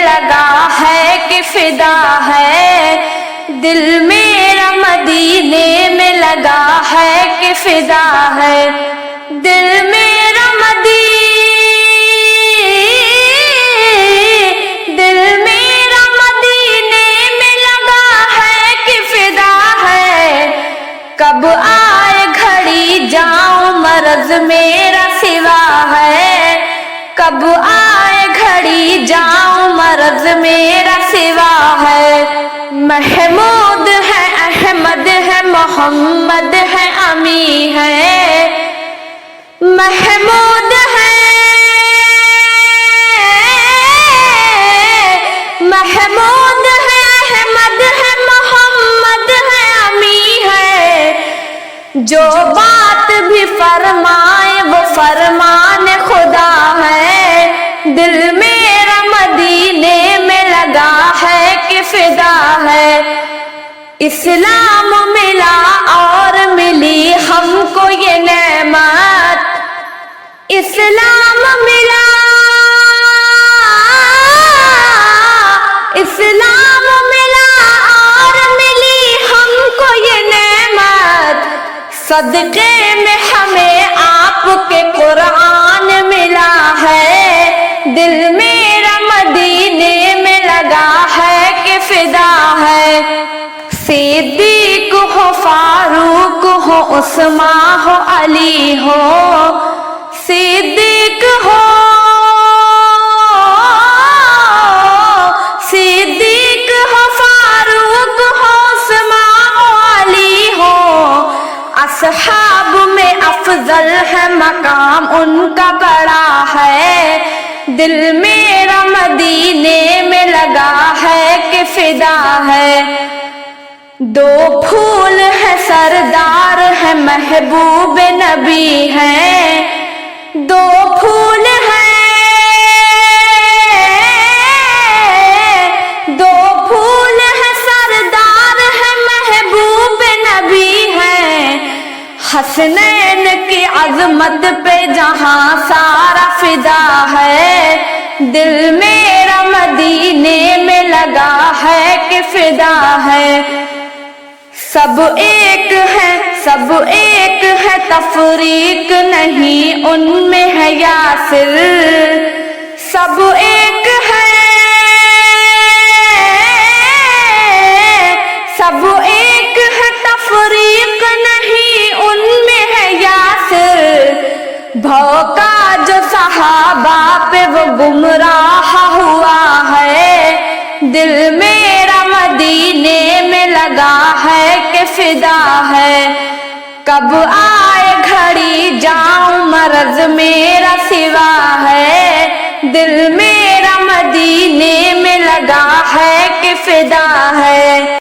لگا ہے کہ فدا ہے، دل میرا مدینے میں لگا ہے کہ فدا ہے، دل میرا مدینے میں لگا ہے کہ فدا ہے، کب آئے گھڑی جاؤں مرض میرا سوا ہے، کب آئے گھڑی جاؤں مرض میرا سوا ہے، محمود ہے احمد ہے محمد ہے امی ہے، محمود ہے احمد ہے محمد ہے امی ہے، جو بات بھی فرمائے وہ فرمان خدا ہے، دل میرا مدینے میں لگا ہے کہ فدا ہے، اسلام ملا اور ملی ہم کو یہ نعمت، اسلام ملا اور ملی ہم کو یہ نعمت، صدقے میں ہمیں آپ کے قرآن ملا ہے، دل میرا مدینے میں لگا ہے کہ فدا ہے، صدیق ہو فاروق ہو عثمان ہو علی ہو، صدیق ہو فاروق ہو عثمان ہو علی ہو، اصحاب میں افضل ہے مقام ان کا بڑا ہے، دل میرا مدینے میں لگا ہے کہ فدا ہے، دو پھول ہے سردار ہے محبوب نبی ہے، دو پھول ہے سردار ہے محبوب نبی ہے، حسنین کی عظمت پہ جہاں سارا فدا ہے، دل میرا مدینے میں لگا ہے کہ فدا ہے، سب ایک ہے تفریق نہیں ان میں ہے یاسر، سب ایک ہے تفریق نہیں ان میں ہے یاسر، بھوکا جو صحابہ پہ وہ گمراہ ہوا ہے، دل میرا مدینے میں لگا ہے کہ فدا ہے، کب آئے گھڑی جاؤں مرض میرا سوا ہے، دل میرا مدینے میں لگا ہے کہ فدا ہے۔